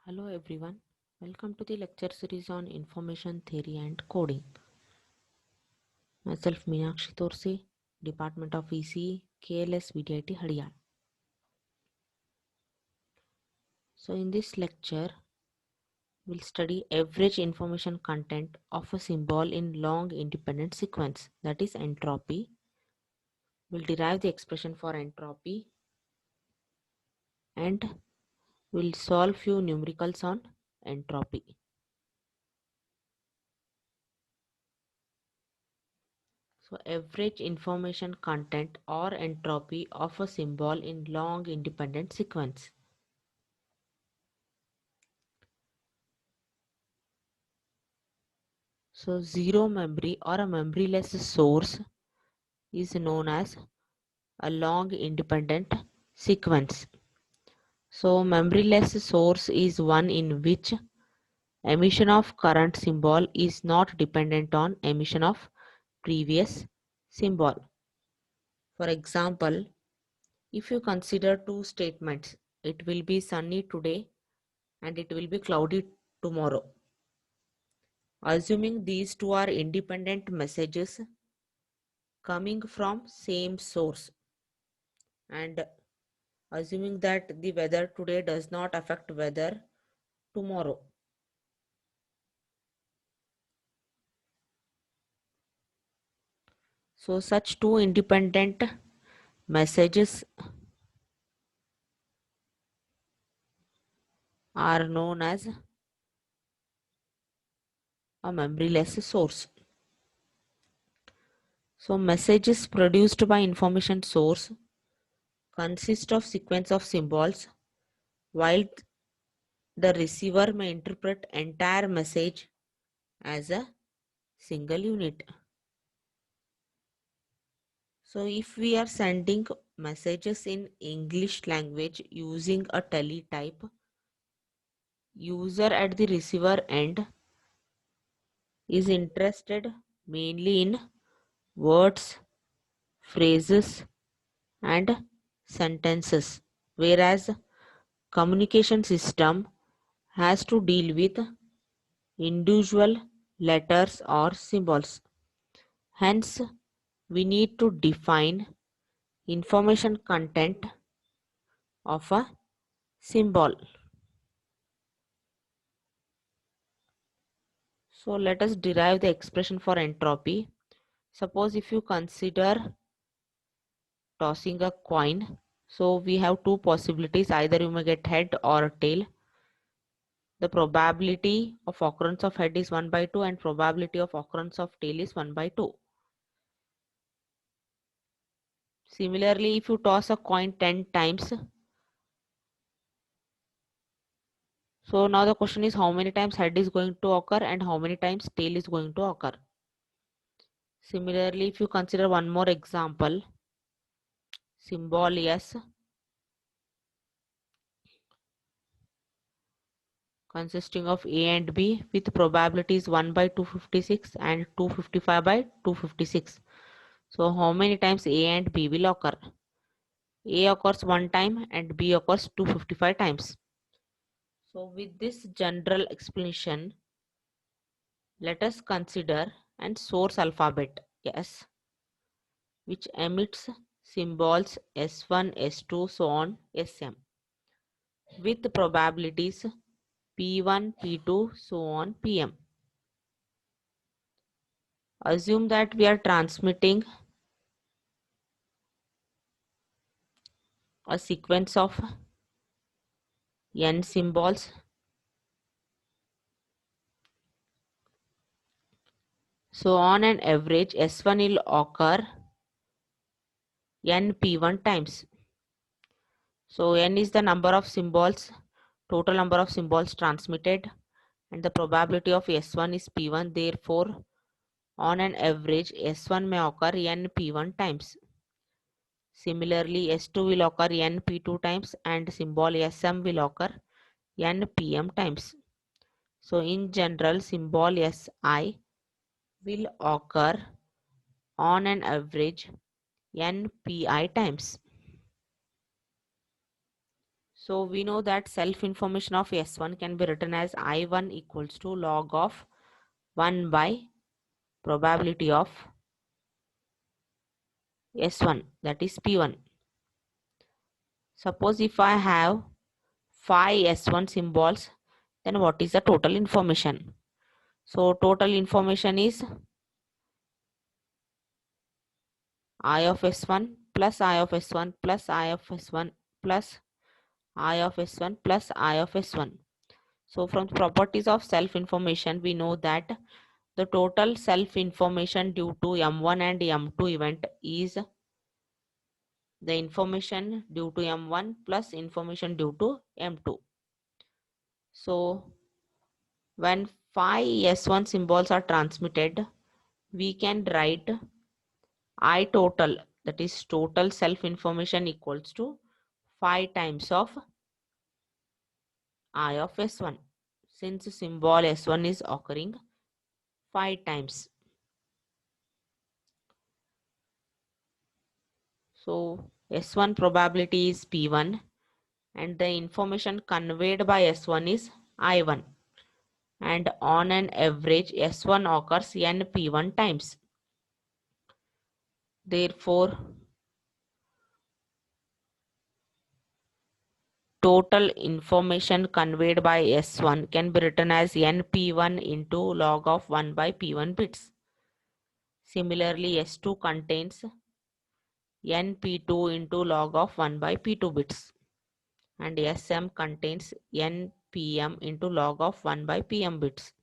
Hello everyone, welcome to the lecture series on information theory and coding. Myself Meenakshi Torse, Department of ECE, KLS VTIT Hadiyal. So in this lecture, we'll study average information content of a symbol in long independent sequence, that is entropy. We'll derive the expression for entropy and we'll solve few numericals on entropy. So average information content or entropy of a symbol in long independent sequence. So zero memory or a memoryless source is known as a long independent sequence. So memoryless source is one in which emission of current symbol is not dependent on emission of previous symbol. For example, if you consider two statements, it will be sunny today and it will be cloudy tomorrow. Assuming these two are independent messages coming from same source and assuming that the weather today does not affect weather tomorrow. So such two independent messages are known as a memoryless source. So messages produced by information source consist of sequence of symbols, while the receiver may interpret entire message as a single unit. So if we are sending messages in English language using a teletype, user at the receiver end is interested mainly in words, phrases and sentences, whereas communication system has to deal with individual letters or symbols. Hence, we need to define information content of a symbol. So let us derive the expression for entropy. Suppose if you consider tossing a coin, so we have two possibilities, either you may get head or tail. The probability of occurrence of head is 1 by 2 and probability of occurrence of tail is 1 by 2. Similarly, if you toss a coin 10 times, so now the question is how many times head is going to occur and how many times tail is going to occur. Similarly, if you consider one more example, symbol S consisting of A and B with probabilities 1 by 256 and 255 by 256. So how many times A and B will occur? A occurs one time and B occurs 255 times. So with this general explanation, let us consider an source alphabet S, which emits symbols S1, S2, so on Sm with probabilities P1, P2, so on Pm. Assume that we are transmitting a sequence of n symbols. So on an average, S1 will occur np1 times. So n is the number of symbols, total number of symbols transmitted, and the probability of S1 is P1. Therefore, on an average, S1 may occur np1 times. Similarly, S2 will occur np2 times and symbol Sm will occur npm times. So in general, symbol Si will occur on an average npi times. So we know that self information of S1 can be written as I1 equals to log of 1 by probability of S1, that is P1. Suppose if I have 5 S1 symbols, then what is the total information? So total information is I of S1 plus I of S1 plus I of S1 plus I of S1 plus I of S1. So from the properties of self information, we know that the total self information due to M1 and M2 event is the information due to M1 plus information due to M2. So when 5 S1 symbols are transmitted, we can write I total, that is total self information, equals to 5 times of I of S1, since symbol S1 is occurring 5 times. So S1 probability is P1 and the information conveyed by S1 is I1, and on an average S1 occurs NP1 times. Therefore, total information conveyed by S1 can be written as NP1 into log of 1 by P1 bits. Similarly, S2 contains NP2 into log of 1 by P2 bits, and SM contains NPM into log of 1 by PM bits.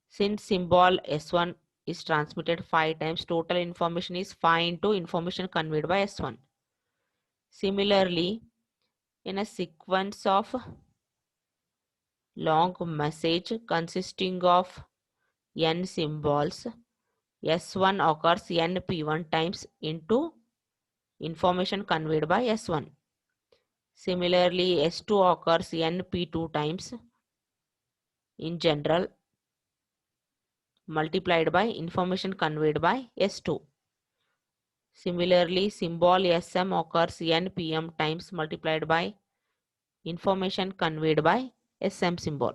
Since symbol S1 is transmitted 5 times, total information is 5 into information conveyed by S1. Similarly, in a sequence of long message consisting of n symbols, S1 occurs NP1 times into information conveyed by S1. Similarly, S2 occurs NP2 times in general multiplied by information conveyed by S2. Similarly, symbol SM occurs NPM times multiplied by information conveyed by SM symbol.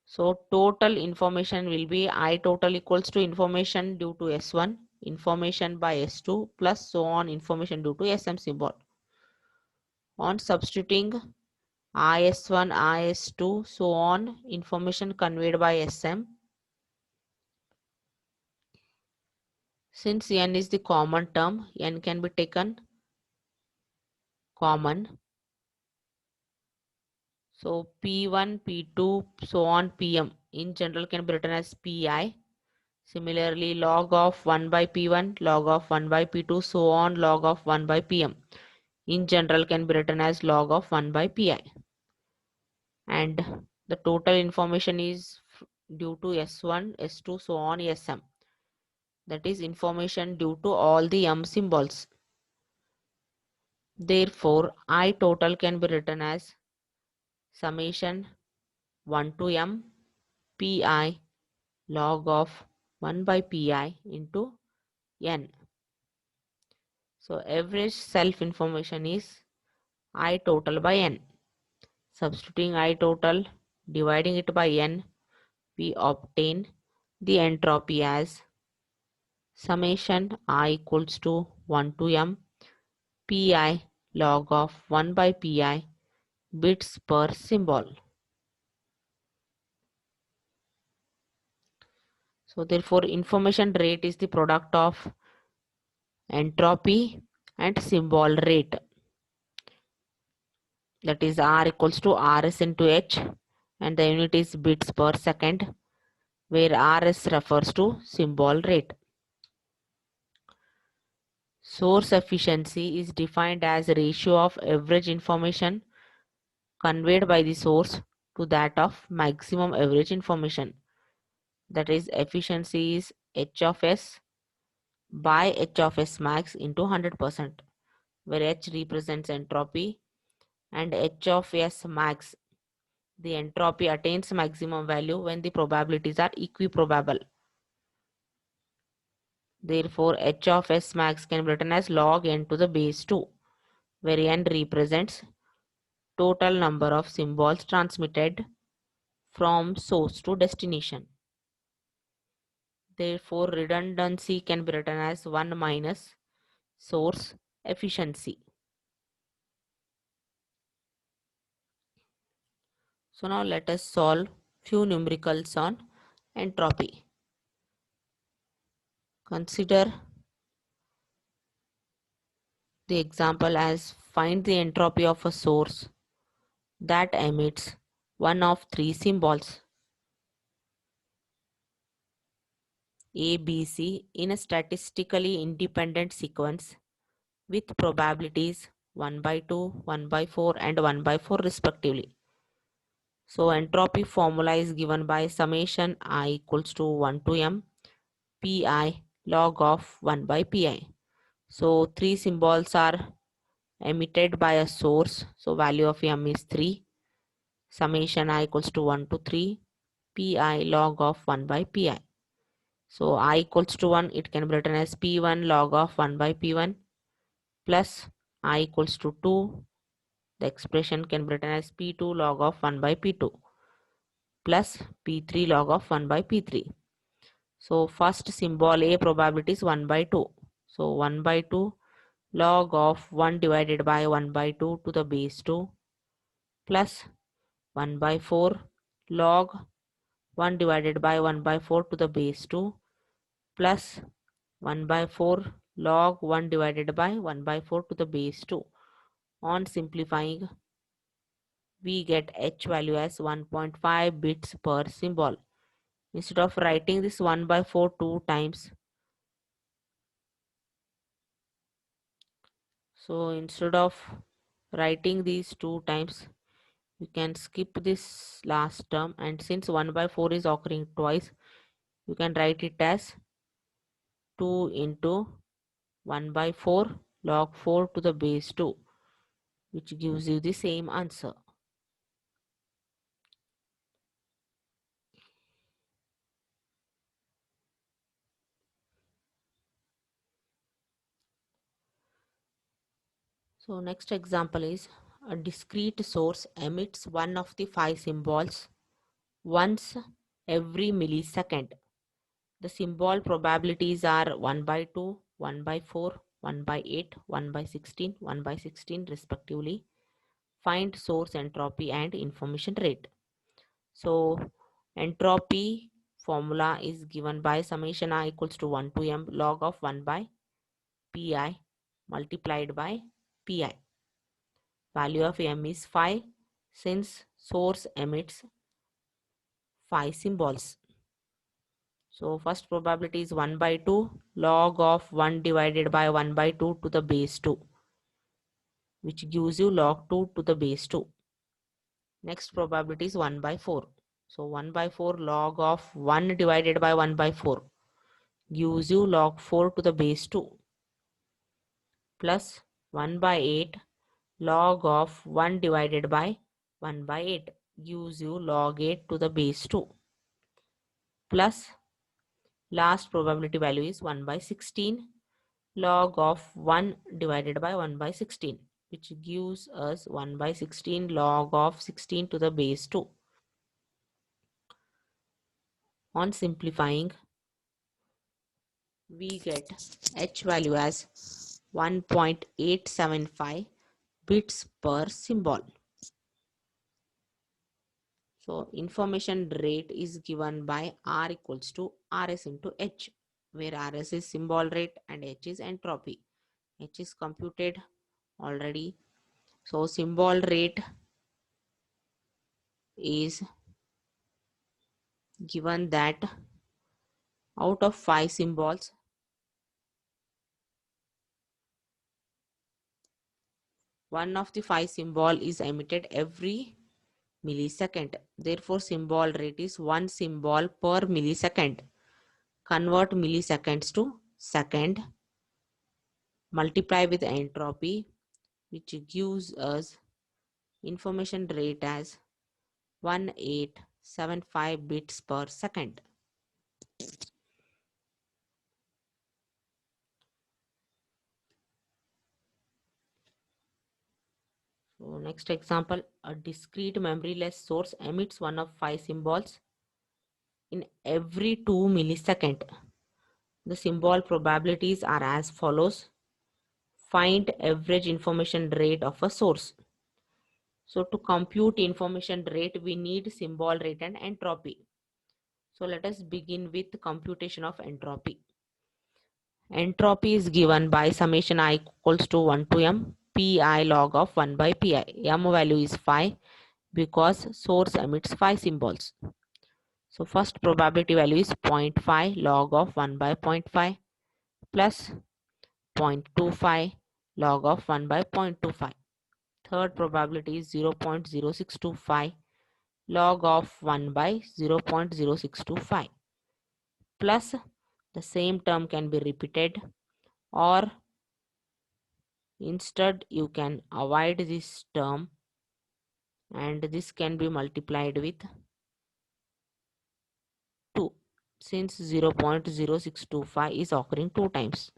So total information will be I total equals to information due to S1, information by S2 plus so on information due to SM symbol. On substituting IS1, IS2, so on information conveyed by SM. Since n is the common term, n can be taken common. So P1, P2, so on PM in general can be written as Pi. Similarly, log of 1 by P1, log of 1 by P2, so on log of 1 by PM in general can be written as log of 1 by Pi. And the total information is due to S1, S2, so on SM. That is information due to all the M symbols. Therefore, I total can be written as summation 1 to M Pi log of 1 by Pi into N. So average self information is I total by N. Substituting I total, dividing it by N, we obtain the entropy as summation I equals to 1 to M Pi log of 1 by Pi bits per symbol. So therefore information rate is the product of entropy and symbol rate, that is R equals to Rs into H, and the unit is bits per second, where Rs refers to symbol rate. Source efficiency is defined as a ratio of average information conveyed by the source to that of maximum average information. That is, efficiency is H of S by H of S max into 100%, where H represents entropy and H of S max, the entropy attains maximum value when the probabilities are equiprobable. Therefore, H of S max can be written as log n to the base 2. where n represents total number of symbols transmitted from source to destination. Therefore, redundancy can be written as 1 minus source efficiency. So now let us solve few numericals on entropy. Consider the example as find the entropy of a source that emits one of three symbols A, B, C in a statistically independent sequence with probabilities 1 by 2, 1 by 4 and 1 by 4 respectively. So entropy formula is given by summation I equals to 1 to m pi log of 1 by pi. So three symbols are emitted by a source. So value of m is 3. Summation I equals to 1 to 3 pi log of 1 by pi. So I equals to 1, it can be written as p1 log of 1 by p1 plus I equals to 2. The expression can be written as p2 log of 1 by p2 plus p3 log of 1 by p3. So first symbol A probability is 1 by 2. So 1 by 2 log of 1 divided by 1 by 2 to the base 2 plus 1 by 4 log 1 divided by 1 by 4 to the base 2 plus 1 by 4 log 1 divided by 1 by 4 to the base 2. On simplifying, we get h value as 1.5 bits per symbol. Instead of writing this 1 by 4 two times, so instead of writing these two times, you can skip this last term, and since 1 by 4 is occurring twice, you can write it as 2 into 1 by 4 log 4 to the base 2, which gives you the same answer. So next example is a discrete source emits one of the five symbols once every millisecond. The symbol probabilities are 1 by 2, 1 by 4, 1 by 8, 1 by 16, 1 by 16 respectively. Find source entropy and information rate. So entropy formula is given by summation I equals to 1 to m log of 1 by pi multiplied by pi. Value of m is 5 since source emits 5 symbols. So first probability is 1 by 2 log of 1 divided by 1 by 2 to the base 2, which gives you log 2 to the base 2. Next probability is 1 by 4. So 1 by 4 log of 1 divided by 1 by 4 gives you log 4 to the base 2 plus 1 by 8 log of 1 divided by 1 by 8 gives you log 8 to the base 2 plus last probability value is 1 by 16 log of 1 divided by 1 by 16, which gives us 1 by 16 log of 16 to the base 2. On simplifying, we get h value as 1.875 bits per symbol. So information rate is given by R equals to Rs into H, where Rs is symbol rate and H is entropy. H is computed already. So symbol rate is given that out of 5 symbols, one of the 5 symbol is emitted every millisecond. Therefore, symbol rate is 1 symbol per millisecond. Convert milliseconds to second. Multiply with entropy, which gives us information rate as 1875 bits per second. So next example, a discrete memoryless source emits one of 5 symbols in every 2 millisecond. The symbol probabilities are as follows. Find average information rate of a source. So to compute information rate, we need symbol rate and entropy. So let us begin with computation of entropy. Entropy is given by summation I equals to 1 to m pi log of 1 by pi. M value is 5 because source emits 5 symbols. So first probability value is 0.5 log of 1 by 0.5 plus 0.25 log of 1 by 0.25. Third probability is 0.0625 log of 1 by 0.0625 plus the same term can be repeated, or instead you can avoid this term and this can be multiplied with 2 since 0.0625 is occurring 2 times.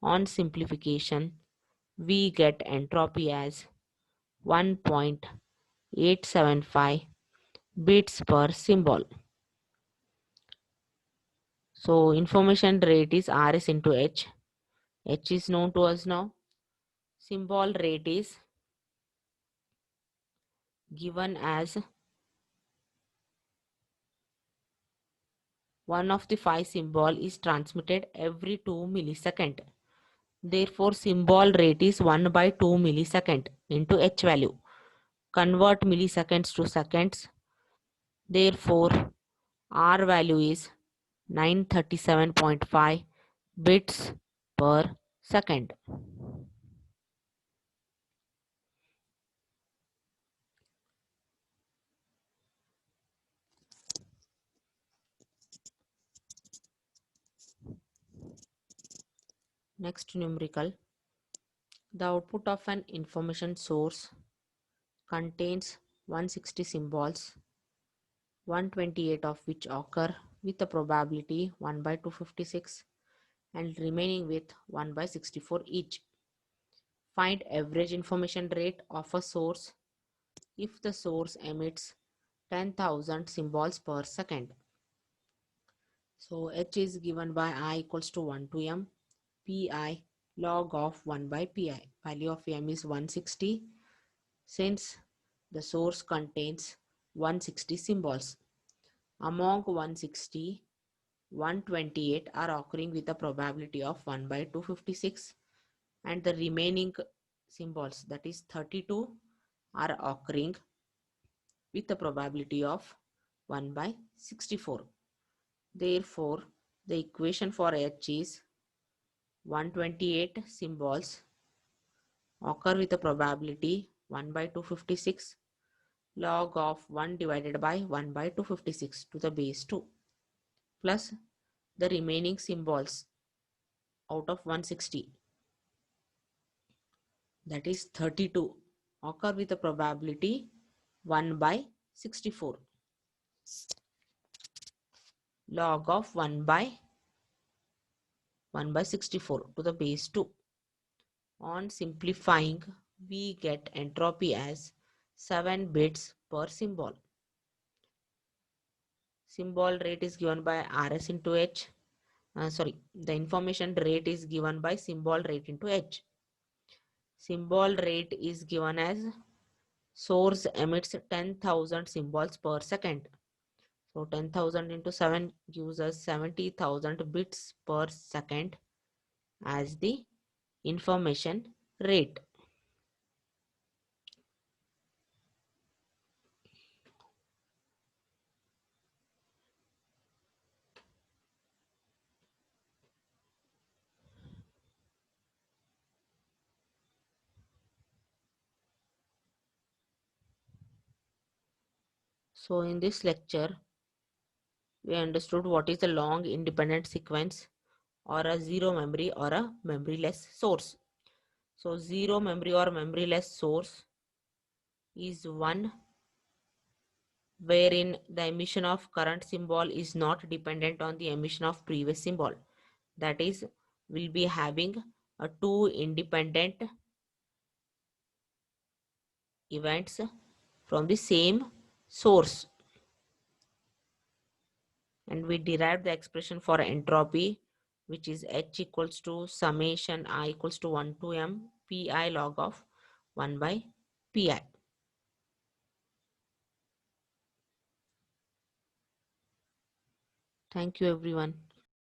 On simplification, we get entropy as 1.875 bits per symbol. So information rate is Rs into H. H is known to us now. Symbol rate is given as one of the 5 symbol is transmitted every 2 millisecond. Therefore, symbol rate is 1 by 2 millisecond into H value. Convert milliseconds to seconds. Therefore, R value is 937.5 bits per second. Next numerical. The output of an information source contains 160 symbols, 128 of which occur with a probability 1 by 256 and remaining with 1 by 64 each. Find average information rate of a source if the source emits 10,000 symbols per second. So H is given by I equals to 1 to m pi log of 1 by pi. Value of m is 160 since the source contains 160 symbols. Among 160, 128 are occurring with a probability of 1 by 256 and the remaining symbols, that is 32, are occurring with a probability of 1 by 64. Therefore, the equation for H is 128 symbols occur with a probability 1 by 256 log of 1 divided by 1 by 256 to the base 2 plus the remaining symbols out of 160, that is 32, occur with a probability 1 by 64 log of 1 by 64 to the base 2. On simplifying, we get entropy as 7 bits per symbol. Symbol rate is given by Rs into H. The information rate is given by symbol rate into H. Symbol rate is given as source emits 10,000 symbols per second. So 10,000 into 7 gives us 70,000 bits per second as the information rate. So in this lecture, we understood what is a long independent sequence or a zero memory or a memoryless source. So zero memory or memoryless source is one wherein the emission of current symbol is not dependent on the emission of previous symbol. That is, we'll be having a two independent events from the same source. And we derived the expression for entropy, which is H equals to summation I equals to 1 to m pi log of 1 by pi. Thank you everyone.